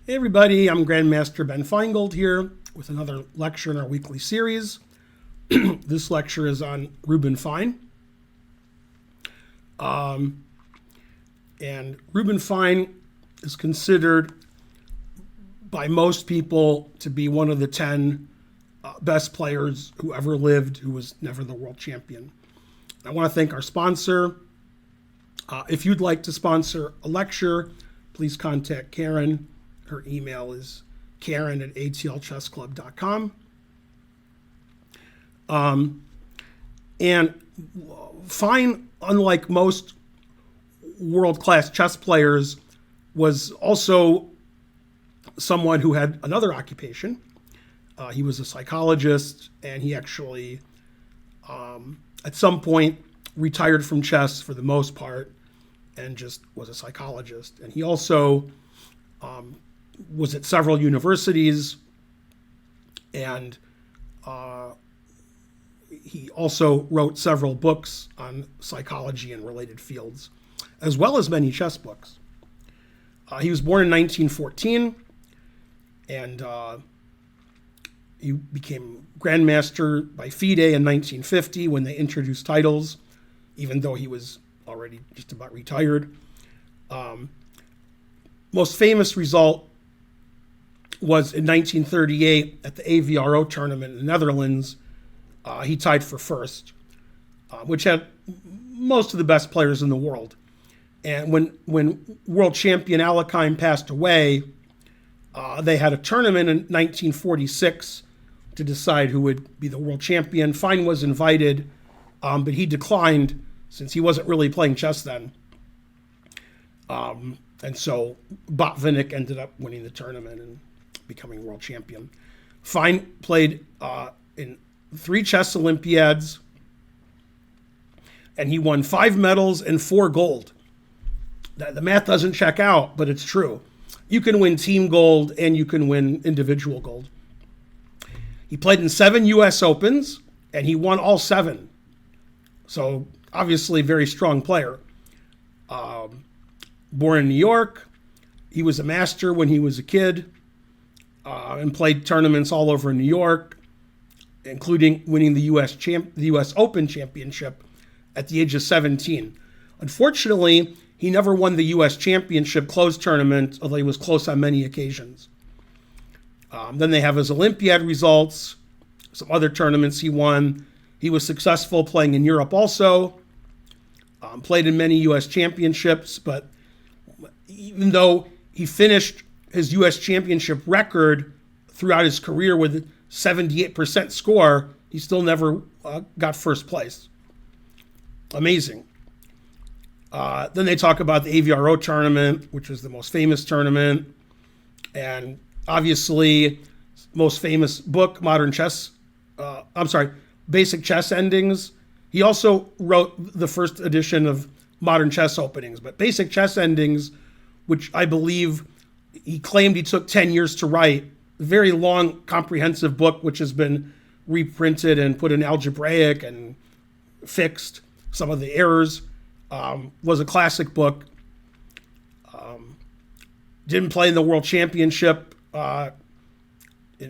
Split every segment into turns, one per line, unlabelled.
Hey everybody, I'm Grandmaster Ben Finegold here with another lecture in our weekly series. This lecture is on Reuben Fine. And Reuben Fine is considered by most people to be one of the 10 best players who ever lived, who was never the world champion. I want to thank our sponsor. If you'd like to sponsor a lecture, please contact Karen. Her email is karen@atlchessclub.com. And Fine, unlike most world-class chess players, was also someone who had another occupation. He was a psychologist, and he actually, at some point, retired from chess for the most part and just was a psychologist. And he also was at several universities, and he also wrote several books on psychology and related fields, as well as many chess books. He was born in 1914, and he became Grandmaster by FIDE in 1950 when they introduced titles, even though he was already just about retired. Most famous result was in 1938 at the AVRO tournament in the Netherlands. He tied for first, which had most of the best players in the world. And when world champion Alekhine passed away, they had a tournament in 1946 to decide who would be the world champion. Fine was invited, but he declined since he wasn't really playing chess then. And so Botvinnik ended up winning the tournament and becoming world champion. Fine played in 3 chess Olympiads, and he won 5 medals and 4 gold. The math doesn't check out, but it's true. You can win team gold and you can win individual gold. He played in 7 U.S. Opens, and he won all 7. So obviously very strong player. Born in New York, he was a master when he was a kid, and played tournaments all over New York, including winning the U.S. Open Championship at the age of 17. Unfortunately, he never won the U.S. Championship closed tournament, although he was close on many occasions. Then they have his Olympiad results, some other tournaments he won. He was successful playing in Europe also, played in many U.S. championships, but even though he finished his U.S. championship record throughout his career with a 78% score, he still never got first place. Amazing. Then they talk about the AVRO tournament, which was the most famous tournament, and obviously most famous book, Basic Chess Endings. He also wrote the first edition of Modern Chess Openings, but Basic Chess Endings, which I believe he claimed he took 10 years to write, a very long, comprehensive book, which has been reprinted and put in algebraic and fixed some of the errors, was a classic book. Didn't play in the World Championship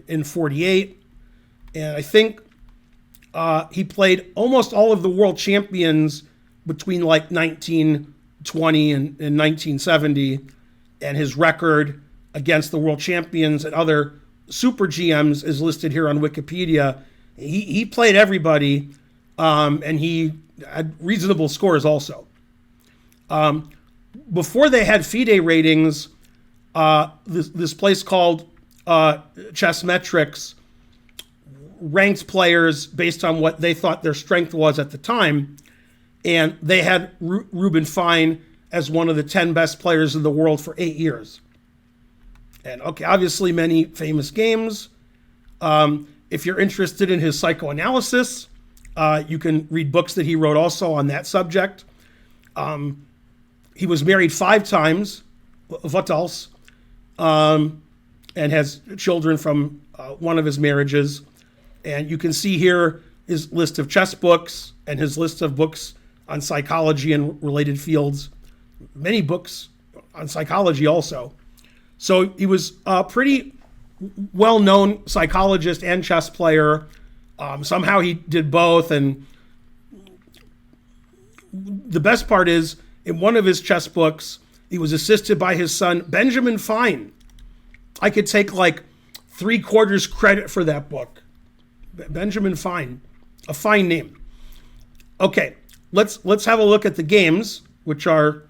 in 48, and I think he played almost all of the world champions between like 1920 and 1970, and his record against the world champions and other super GMs is listed here on Wikipedia. He played everybody, and he had reasonable scores also. Before they had FIDE ratings, this place called Chess Metrics ranked players based on what they thought their strength was at the time, and they had Reuben Fine as one of the 10 best players in the world for 8 years. And okay, obviously many famous games. If you're interested in his psychoanalysis, you can read books that he wrote also on that subject. He was married 5 times, Votals, and has children from one of his marriages. And you can see here his list of chess books and his list of books on psychology and related fields. Many books on psychology also. So he was a pretty well-known psychologist and chess player. Somehow he did both, and the best part is, in one of his chess books, he was assisted by his son, Benjamin Fine. I could take like 3/4 credit for that book. Benjamin Fine, a fine name. Okay, let's have a look at the games, which are,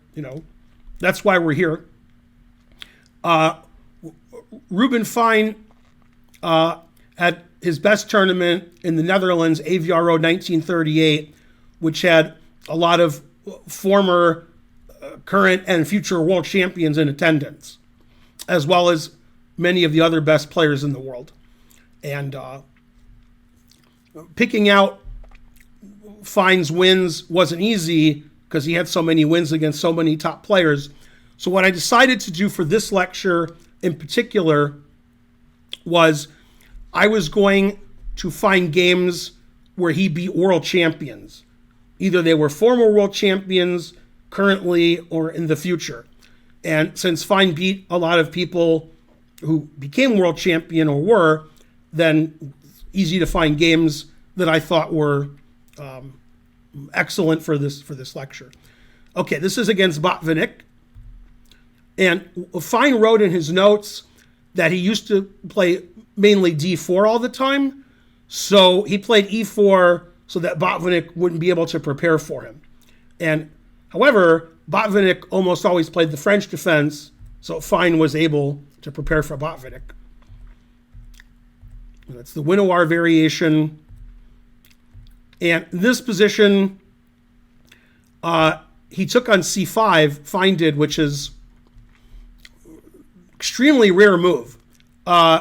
that's why we're here. Reuben Fine had his best tournament in the Netherlands, AVRO 1938, which had a lot of former, current, and future world champions in attendance, as well as many of the other best players in the world. And picking out Fine's wins wasn't easy because he had so many wins against so many top players. So what I decided to do for this lecture in particular was I was going to find games where he beat world champions. Either they were former world champions, currently, or in the future. And since Fine beat a lot of people who became world champion or were, then easy to find games that I thought were excellent for this lecture. Okay, this is against Botvinnik. And Fine wrote in his notes that he used to play mainly d4 all the time. So he played e4 so that Botvinnik wouldn't be able to prepare for him. And however, Botvinnik almost always played the French defense, so Fine was able to prepare for Botvinnik. That's the Winnower variation. And in this position, he took on c5, Fine did, which is extremely rare move. The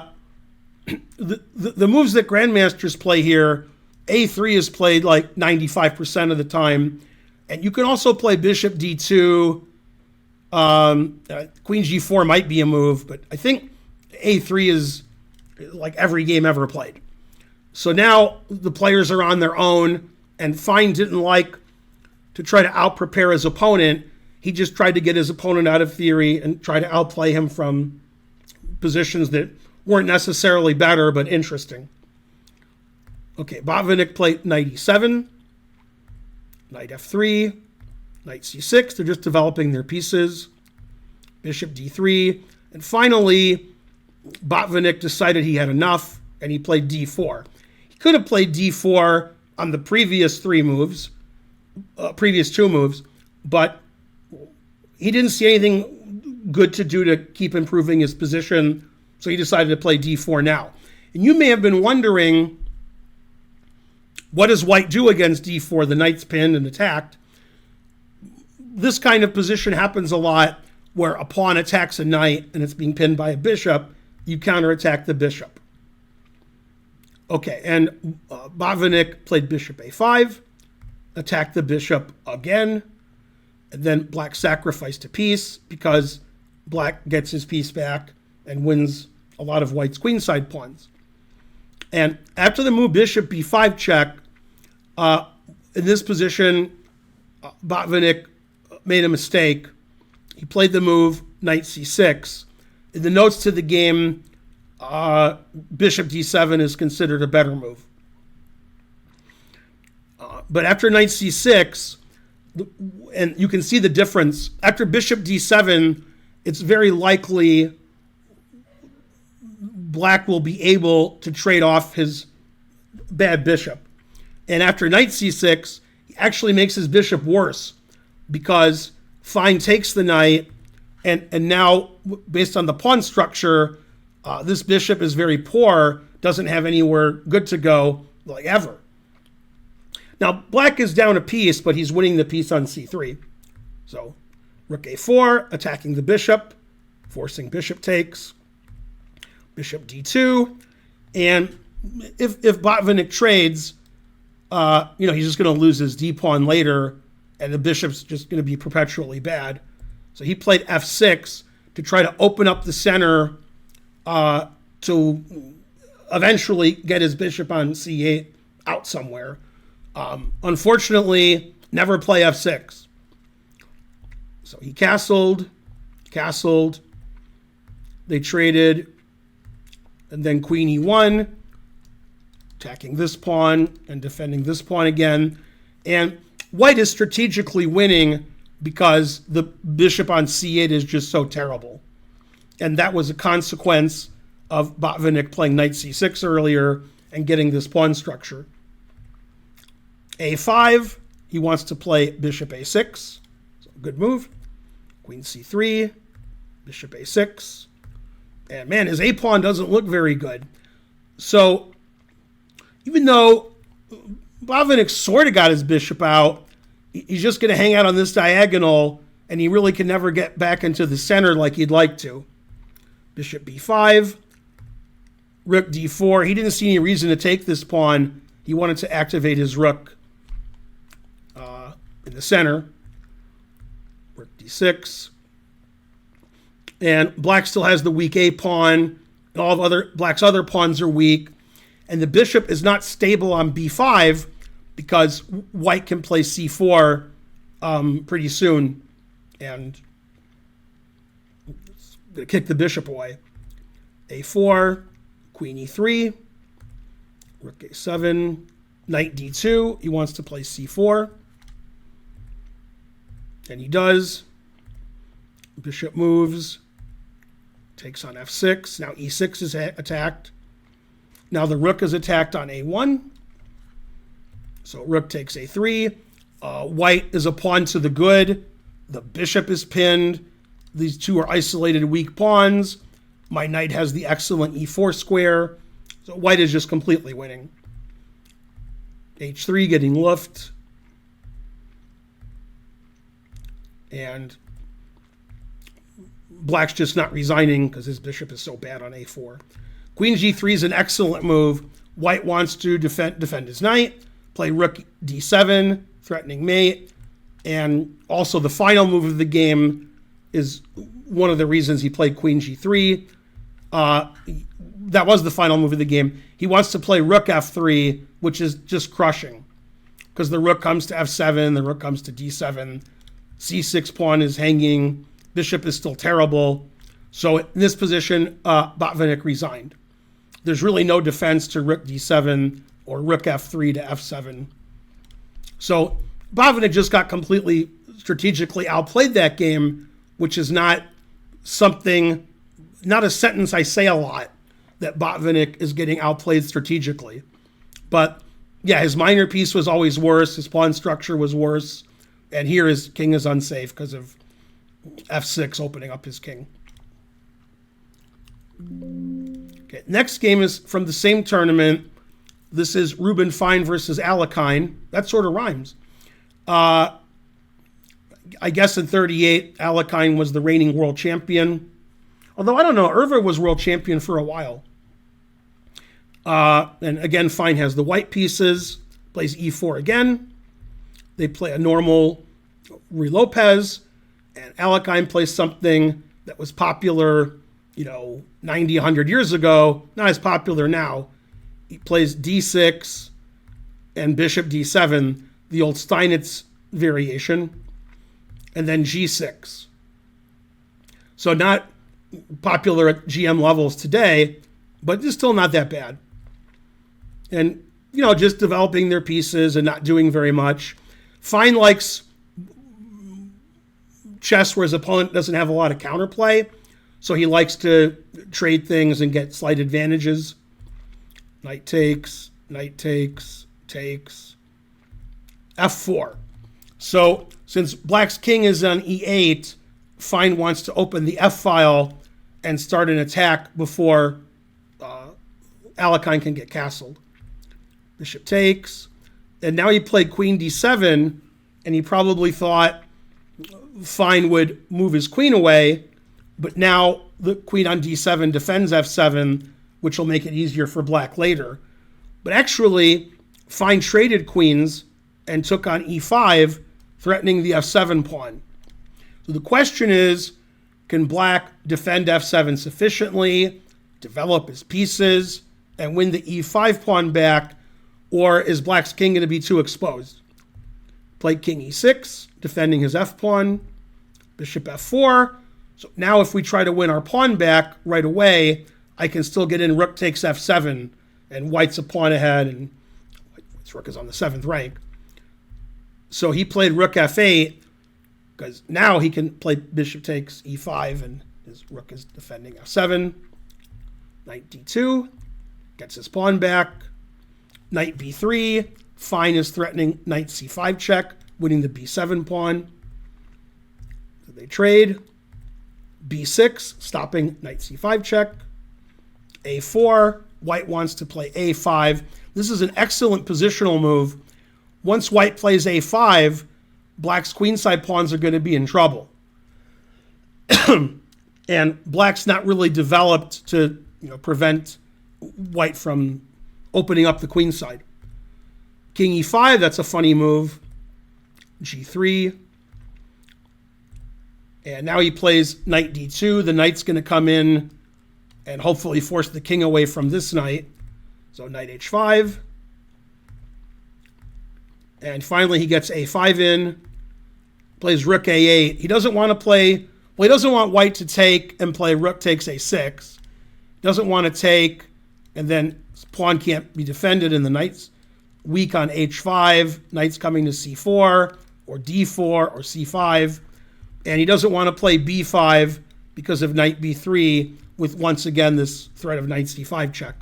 moves that grandmasters play here, a3 is played like 95% of the time. And you can also play bishop d2. Queen g4 might be a move, but I think a3 is like every game ever played. So now the players are on their own, and Fine didn't like to try to out-prepare his opponent. He just tried to get his opponent out of theory and try to outplay him from positions that weren't necessarily better, but interesting. Okay, Botvinnik played knight e7, knight f3, knight c6. They're just developing their pieces. Bishop d3. And finally, Botvinnik decided he had enough, and he played d4. He could have played d4 on the previous two moves, but he didn't see anything good to do to keep improving his position, so he decided to play d4 now. And you may have been wondering, what does white do against d4? The knight's pinned and attacked. This kind of position happens a lot where a pawn attacks a knight and it's being pinned by a bishop. You counterattack the bishop. Okay, and Botvinnik played bishop a5, attacked the bishop again, and then black sacrificed a piece because black gets his piece back and wins a lot of white's queenside pawns. And after the move bishop b5 check, in this position, Botvinnik made a mistake. He played the move knight c6. In the notes to the game, bishop d7 is considered a better move. But after knight c6, and you can see the difference, after bishop d7, it's very likely black will be able to trade off his bad bishop. And after knight c6, he actually makes his bishop worse because Fine takes the knight, and now, based on the pawn structure, this bishop is very poor, doesn't have anywhere good to go, like ever. Now, black is down a piece, but he's winning the piece on c3. So, rook a4, attacking the bishop, forcing bishop takes, bishop d2, and if Botvinnik trades, he's just going to lose his d-pawn later, and the bishop's just going to be perpetually bad. So he played f6 to try to open up the center to eventually get his bishop on c8 out somewhere. Unfortunately, never play f6. So he castled, They traded, and then queen e1, attacking this pawn and defending this pawn again. And white is strategically winning because the bishop on c8 is just so terrible. And that was a consequence of Botvinnik playing knight c6 earlier and getting this pawn structure. a5, he wants to play bishop a6. So good move. Queen c3, bishop a6. And man, his a-pawn doesn't look very good. So even though Botvinnik sort of got his bishop out, he's just going to hang out on this diagonal, and he really can never get back into the center like he'd like to. Bishop b5, rook d4. He didn't see any reason to take this pawn. He wanted to activate his rook in the center. Rook d6. And black still has the weak a pawn, and all of black's other pawns are weak. And the bishop is not stable on b5 because white can play c4 pretty soon and kick the bishop away. a4, queen e3, rook a7, knight d2. He wants to play c4. And he does. Bishop moves, takes on f6. Now e6 is attacked. Now the rook is attacked on a1. So rook takes a3. White is a pawn to the good. The bishop is pinned. These two are isolated weak pawns. My knight has the excellent e4 square. So white is just completely winning. h3 getting luffed. And black's just not resigning because his bishop is so bad on a4. Queen g3 is an excellent move. White wants to defend his knight, play rook d7, threatening mate. And also the final move of the game is one of the reasons he played queen g3. That was the final move of the game. He wants to play rook f3, which is just crushing because the rook comes to f7, the rook comes to d7. c6 pawn is hanging. Bishop is still terrible. So in this position, Botvinnik resigned. There's really no defense to rook d7 or rook f3 to f7. So Botvinnik just got completely strategically outplayed that game, which is not a sentence I say a lot, that Botvinnik is getting outplayed strategically. But yeah, his minor piece was always worse. His pawn structure was worse. And here his king is unsafe because of f6 opening up his king. Okay, next game is from the same tournament. This is Reuben Fine versus Alekhine. That sort of rhymes. I guess in 38, Alekhine was the reigning world champion. Although I don't know, Irva was world champion for a while. And again, Fine has the white pieces, plays e4 again. They play a normal Ruy Lopez, and Alekhine plays something that was popular, 90, 100 years ago, not as popular now. He plays d6 and bishop d7, the old Steinitz variation, and then g6. So not popular at GM levels today, but it's still not that bad. And, just developing their pieces and not doing very much. Fine likes chess where his opponent doesn't have a lot of counterplay, so he likes to trade things and get slight advantages. Knight takes, takes, f4. So since black's king is on e8, Fine wants to open the f-file and start an attack before Alekhine can get castled. Bishop takes. And now he played queen d7, and he probably thought Fine would move his queen away, but now the queen on d7 defends f7, which will make it easier for black later. But actually, Fine traded queens and took on e5, threatening the f7 pawn. So the question is, can black defend f7 sufficiently, develop his pieces, and win the e5 pawn back, or is black's king going to be too exposed? Played king e6, defending his f pawn. Bishop f4. So now if we try to win our pawn back right away, I can still get in rook takes f7, and white's a pawn ahead, and white's rook is on the 7th rank. So he played rook f8, because now he can play bishop takes e5, and his rook is defending f7. Knight d2, gets his pawn back. Knight b3, Fine is threatening knight c5 check, winning the b7 pawn. So they trade. b6, stopping knight c5 check. a4, white wants to play a5. This is an excellent positional move. Once white plays a5, black's queenside pawns are going to be in trouble. And black's not really developed to prevent white from opening up the queenside. King e5, that's a funny move. g3. And now he plays knight d2. The knight's going to come in and hopefully force the king away from this knight. So knight h5. And finally he gets a5 in. Plays rook a8. He doesn't want to play... Well, he doesn't want white to take and play rook takes a6. He doesn't want to take, and then pawn can't be defended, and the knight's weak on h5. Knight's coming to c4, or d4, or c5. And he doesn't want to play b5 because of knight b3, with once again this threat of knight c5 check.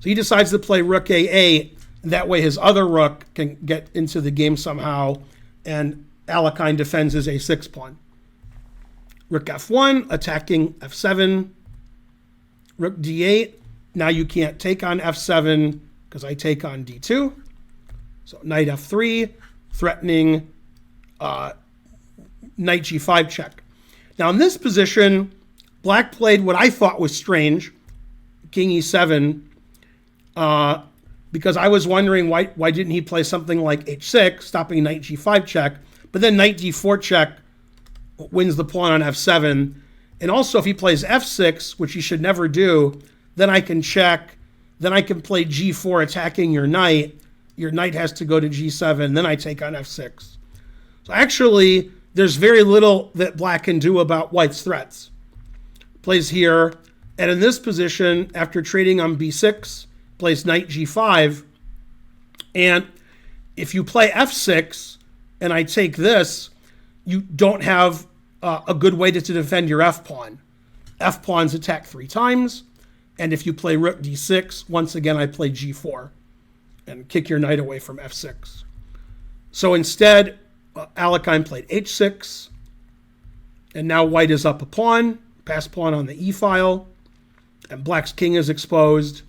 So he decides to play rook a8, and that way his other rook can get into the game somehow, and Alekhine defends his a6 pawn. Rook f1, attacking f7. Rook d8. Now you can't take on f7 because I take on d2. So knight f3, threatening knight g5 check. Now in this position, black played what I thought was strange, king e7, because I was wondering why didn't he play something like h6, stopping knight g5 check, but then knight d4 check wins the pawn on f7. And also if he plays f6, which he should never do, then I can check, then I can play g4 attacking your knight. Your knight has to go to g7, then I take on f6. So actually, there's very little that black can do about white's threats. Plays here, and in this position, after trading on b6, plays knight g5. And if you play f6, and I take this, you don't have a good way to defend your f-pawn. F-pawns attack 3 times, and if you play rook d6, once again I play g4 and kick your knight away from f6. So instead, Alekhine played h6, and now white is up a pawn, pass pawn on the e-file, and black's king is exposed.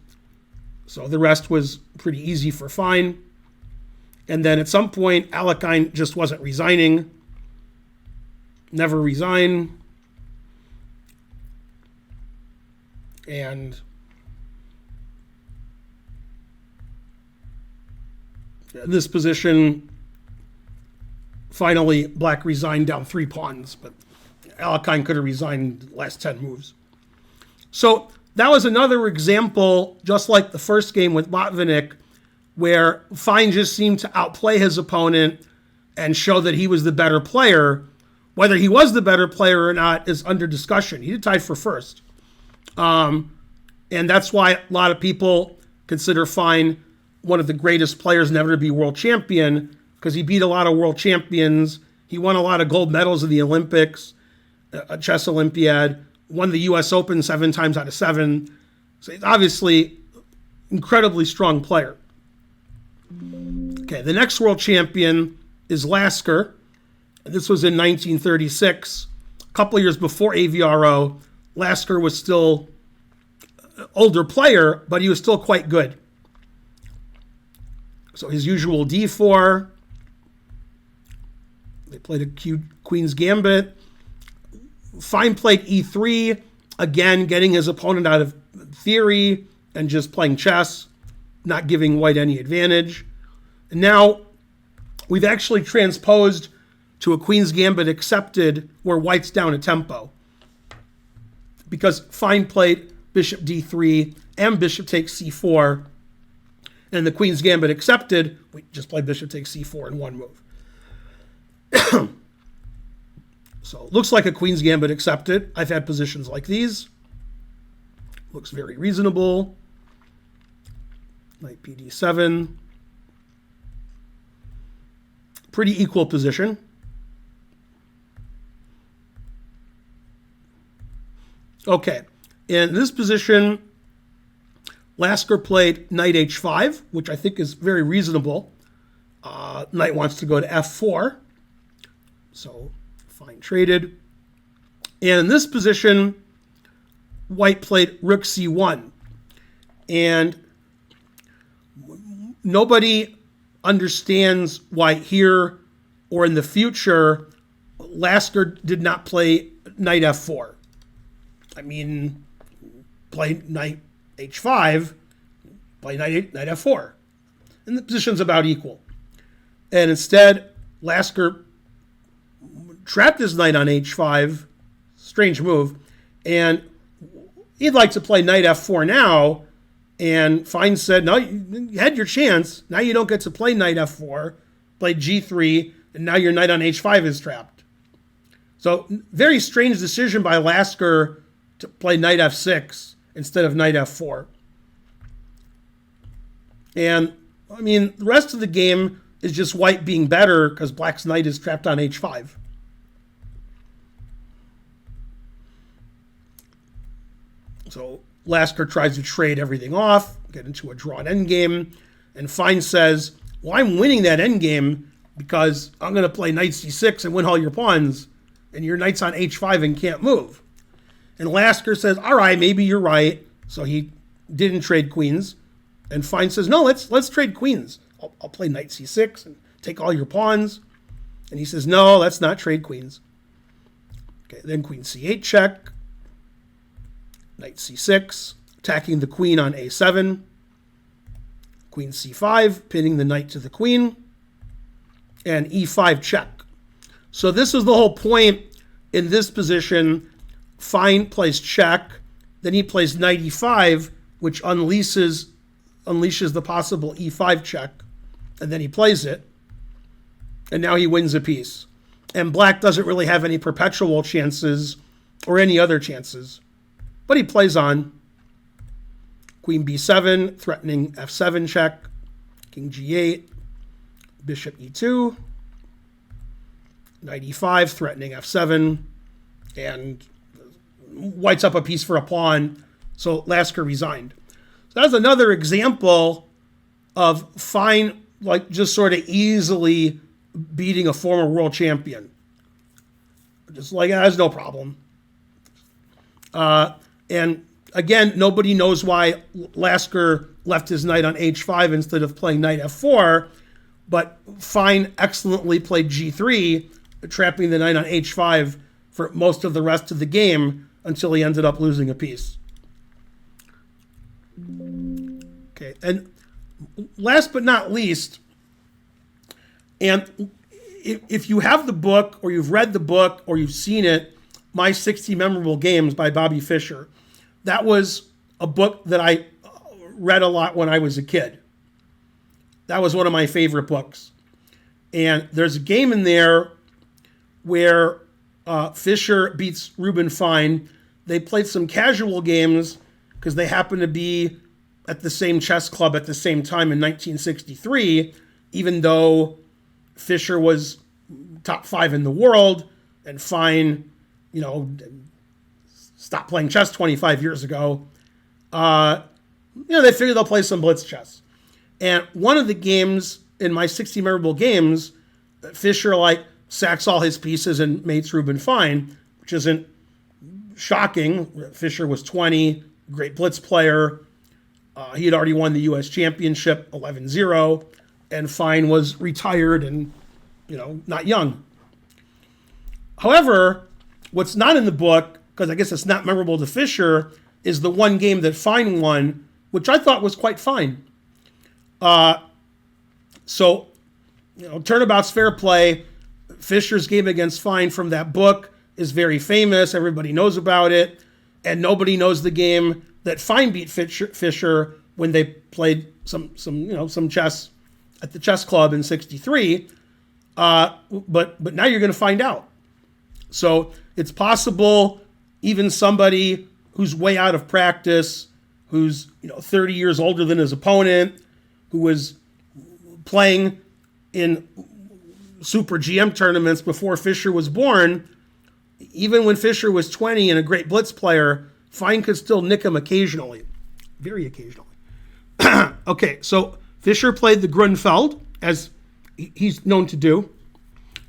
So the rest was pretty easy for Fine. And then at some point, Alekhine just wasn't resigning. Never resign. And in this position, finally, black resigned down 3 pawns, but Alekhine could have resigned the last 10 moves. So that was another example, just like the first game with Botvinnik, where Fine just seemed to outplay his opponent and show that he was the better player. Whether he was the better player or not is under discussion. He did tie for first. And that's why a lot of people consider Fine one of the greatest players never to be world champion, because he beat a lot of world champions. He won a lot of gold medals in the Olympics, a chess Olympiad, won the US Open 7 times out of 7. So he's obviously an incredibly strong player. Okay, the next world champion is Lasker. This was in 1936. A couple of years before AVRO, Lasker was still an older player, but he was still quite good. So his usual d4. They played a Queen's Gambit. Fine played e3, again getting his opponent out of theory and just playing chess, not giving white any advantage. And now we've actually transposed to a Queen's Gambit accepted where white's down a tempo, because Fine played bishop d3 and bishop takes c4, and the Queen's Gambit accepted, we just played bishop takes c4 in one move. So looks like a Queen's Gambit accepted. I've had positions like these. Looks very reasonable. Knight PD7. Pretty equal position. Okay, in this position, Lasker played knight h5, which I think is very reasonable. Knight wants to go to f4, so fine traded. And in this position, White played rook c1, and nobody understands why here or in the future Lasker did not play knight f4. I mean, play knight h5, play knight f4. And the position's about equal. And instead, Lasker trapped his knight on h5, strange move, and he'd like to play knight f4 now, and Fine said, no, you had your chance. Now you don't get to play knight f4, play g3, and now your knight on h5 is trapped. So, very strange decision by Lasker to play knight f6 instead of knight f4. And, I mean, the rest of the game is just White being better because Black's knight is trapped on h5. So Lasker tries to trade everything off, get into a drawn endgame, and Fine says, well, I'm winning that endgame because I'm going to play knight c6 and win all your pawns, and your knight's on h5 and can't move. And Lasker says, all right, maybe you're right. So he didn't trade queens. And Fine says, no, let's trade queens. I'll play knight c6 and take all your pawns. And he says, no, let's not trade queens. Okay, then queen c8 check. Knight c6, attacking the queen on a7. Queen c5, pinning the knight to the queen. And e5 check. So this is the whole point in this position. Fine plays check. Then he plays knight e5, which unleashes the possible e5 check. And then he plays it. And now he wins a piece. And Black doesn't really have any perpetual chances or any other chances. But he plays on. Queen b7, threatening f7 check. King g8. Bishop e2. Knight e5, threatening f7. And White's up a piece for a pawn. So Lasker resigned. So that's another example of Fine, like, just sort of easily beating a former world champion. Just like, that's no problem. And again, nobody knows why Lasker left his knight on h5 instead of playing knight f4, but Fine excellently played g3, trapping the knight on h5 for most of the rest of the game until he ended up losing a piece. Okay, and last but not least, and if you have the book or you've read the book or you've seen it, My 60 Memorable Games by Bobby Fischer, that was a book that I read a lot when I was a kid. That was one of my favorite books. And there's a game in there where Fischer beats Reuben Fine. They played some casual games because they happened to be at the same chess club at the same time in 1963, even though Fischer was top 5 in the world and Fine, stopped playing chess 25 years ago. They figured they'll play some blitz chess. And one of the games in My 60 Memorable Games, Fischer sacks all his pieces and mates Reuben Fine, which isn't shocking. Fischer was 20, great blitz player. He had already won the U.S. championship 11-0, and Fine was retired and, not young. However, what's not in the book, because I guess it's not memorable to Fischer, is the one game that Fine won, which I thought was quite fine. So, turnabout's fair play. Fischer's game against Fine from that book is very famous. Everybody knows about it. And nobody knows the game that Fine beat Fischer when they played some chess at the chess club in '63. But now you're going to find out. So it's possible even somebody who's way out of practice, who's 30 years older than his opponent, who was playing in Super GM tournaments before Fischer was born, even when Fischer was 20 and a great Blitz player, Fine could still nick him occasionally, very occasionally. Okay, so Fischer played the Grunfeld, as he's known to do,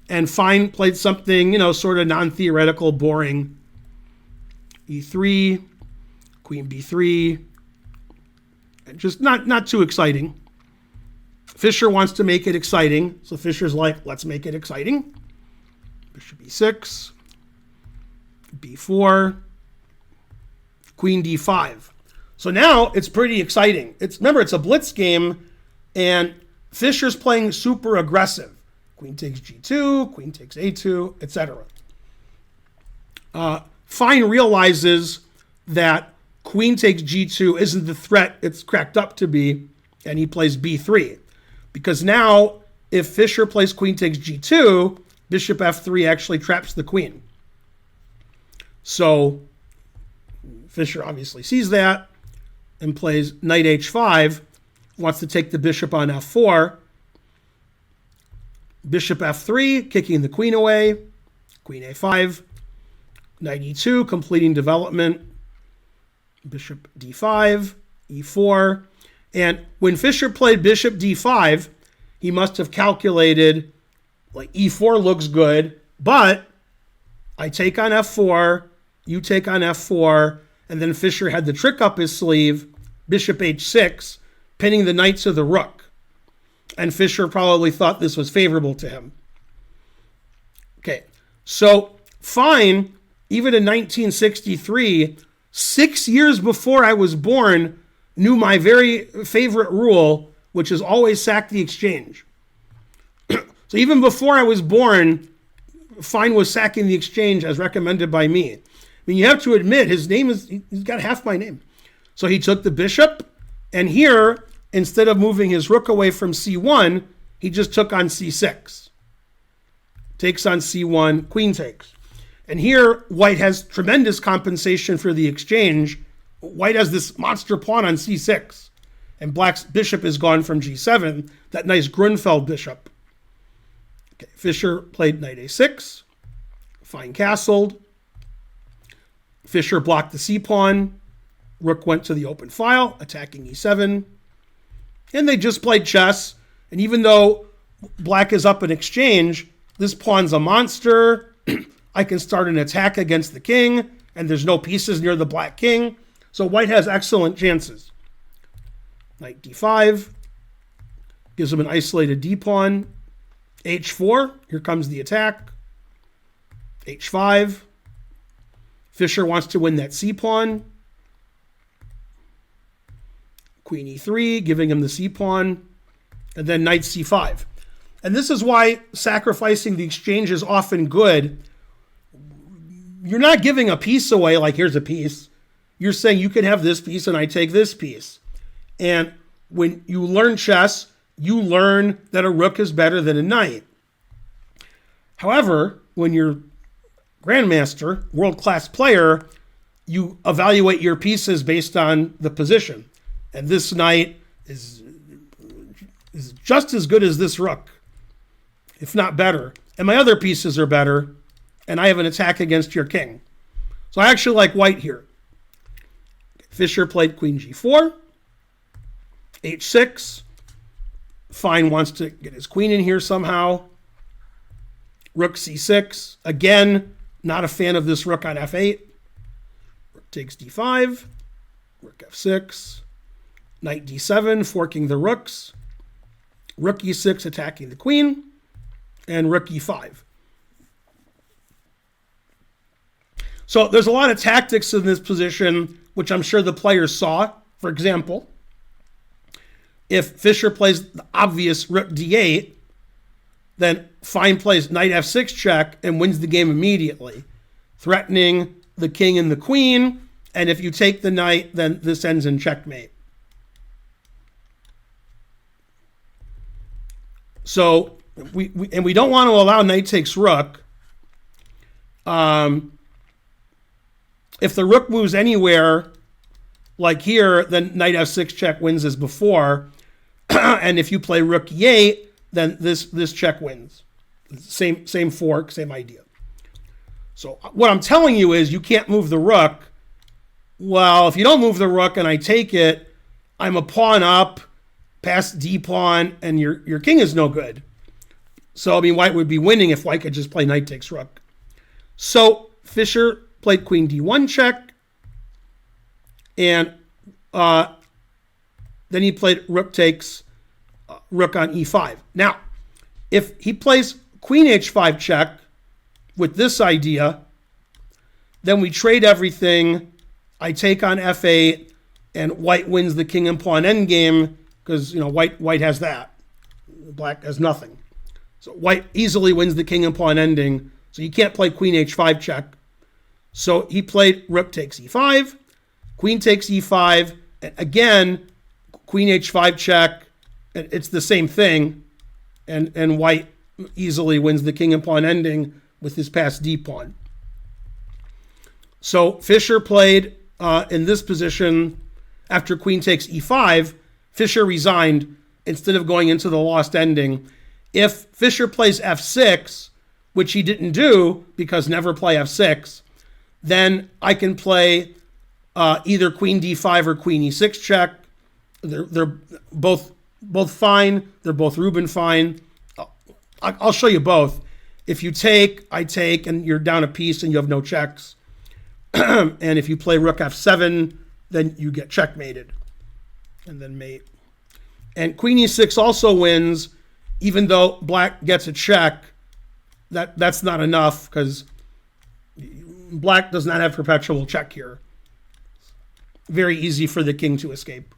and Fine played something, sort of non-theoretical, boring. E3, Queen B3, just not too exciting. Fischer wants to make it exciting, so Fischer's like, let's make it exciting. Bishop E6, B4, Queen D5. So now it's pretty exciting. Remember, it's a Blitz game, and Fischer's playing super aggressive. Queen takes G2, Queen takes A2, etc. Fine realizes that Queen takes G2 isn't the threat it's cracked up to be, and he plays B3. Because now, if Fischer plays Queen takes G2, Bishop F3 actually traps the Queen. So Fischer obviously sees that and plays Knight H5, wants to take the bishop on F4. Bishop F3, kicking the Queen away. Queen A5. Knight E2, completing development. Bishop D5, E4. And when Fischer played Bishop D5, he must have calculated, like, E4 looks good, but I take on F4, you take on F4, and then Fischer had the trick up his sleeve, Bishop H6, pinning the knight to the rook. And Fischer probably thought this was favorable to him. Okay, so Fine, even in 1963, 6 years before I was born, knew my very favorite rule, which is always sack the exchange. So even before I was born, Fine was sacking the exchange as recommended by me. I mean, you have to admit, he's got half my name. So he took the bishop, and here, instead of moving his rook away from C1, he just took on C6. Takes on C1, queen takes. And here, White has tremendous compensation for the exchange. White has this monster pawn on C6. And Black's bishop is gone from G7, that nice Grunfeld bishop. Okay, Fischer played Knight A6. Fine castled. Fischer blocked the C-pawn. Rook went to the open file, attacking E7. And they just played chess. And even though Black is up in exchange, this pawn's a monster. I can start an attack against the king, and there's no pieces near the Black king. So White has excellent chances. Knight D5 gives him an isolated D-pawn. H4, here comes the attack. H5. Fischer wants to win that C-pawn. Queen E3, giving him the C-pawn. And then Knight C5. And this is why sacrificing the exchange is often good. You're not giving a piece away, like here's a piece. You're saying you can have this piece and I take this piece. And when you learn chess, you learn that a rook is better than a knight. However, when you're grandmaster, world-class player, you evaluate your pieces based on the position. And this knight is just as good as this rook, if not better. And my other pieces are better, and I have an attack against your king. So I actually like White here. Fischer played Queen G4. H6. Fine wants to get his queen in here somehow. Rook C6. Again, not a fan of this rook on F8. Rook takes D5. Rook F6. Knight D7, forking the rooks. Rook E6, attacking the queen. And Rook E5. So there's a lot of tactics in this position, which I'm sure the players saw. For example, if Fischer plays the obvious Rook D8, then Fine plays Knight F6 check and wins the game immediately, threatening the king and the queen. And if you take the knight, then this ends in checkmate. So we don't want to allow knight takes rook. If the rook moves anywhere, like here, then knight f6 check wins as before. And if you play rook e8, then this check wins. Same fork, same idea. So what I'm telling you is you can't move the rook. Well, if you don't move the rook and I take it, I'm a pawn up, past d pawn, and your king is no good. So, I mean, white would be winning if white could just play knight takes rook. So Fischer played queen d1 check, and then he played rook takes rook on e5. Now, if he plays queen h5 check with this idea, then we trade everything. I take on f8, and white wins the king and pawn endgame because white has that. Black has nothing. So white easily wins the king and pawn ending. So you can't play queen h5 check. So he played rook takes e5, queen takes e5, and again, queen h5 check. It's the same thing, and white easily wins the king and pawn ending with his passed d pawn. So Fischer played in this position after queen takes e5. Fischer resigned instead of going into the lost ending. If Fischer plays f6, which he didn't do because never play f6, then I can play either queen d5 or queen e6 check. They're both fine. They're both Reuben fine. I'll show you both. If you take, I take, and you're down a piece and you have no checks. And if you play rook f7, then you get checkmated. And then mate. And queen e6 also wins, even though black gets a check. That's not enough because black does not have perpetual check here. Very easy for the king to escape.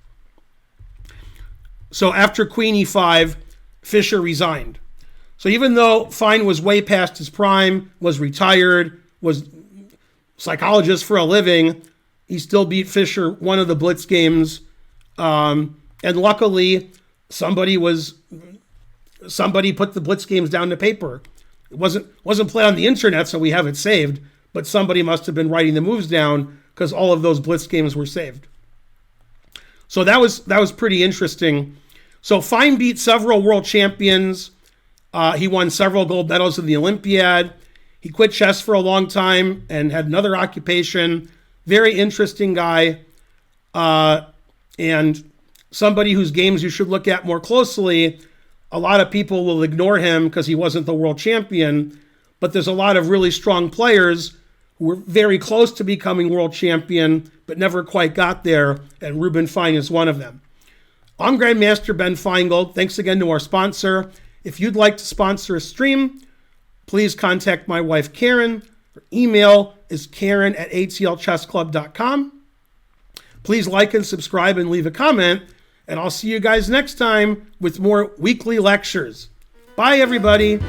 So after queen e5, Fischer resigned. So even though Fine was way past his prime, was retired, was psychologist for a living, he still beat Fischer one of the Blitz games. And luckily, somebody put the Blitz games down to paper. It wasn't played on the internet, so we have it saved. But somebody must have been writing the moves down because all of those Blitz games were saved. So that was pretty interesting. So Fine beat several world champions. He won several gold medals in the Olympiad. He quit chess for a long time and had another occupation. Very interesting guy. And somebody whose games you should look at more closely. A lot of people will ignore him because he wasn't the world champion. But there's a lot of really strong players who were very close to becoming world champion, but never quite got there. And Reuben Fine is one of them. I'm Grandmaster Ben Finegold. Thanks again to our sponsor. If you'd like to sponsor a stream, please contact my wife, Karen. Her email is karen@atlchessclub.com. Please like and subscribe and leave a comment. And I'll see you guys next time with more weekly lectures. Bye, everybody.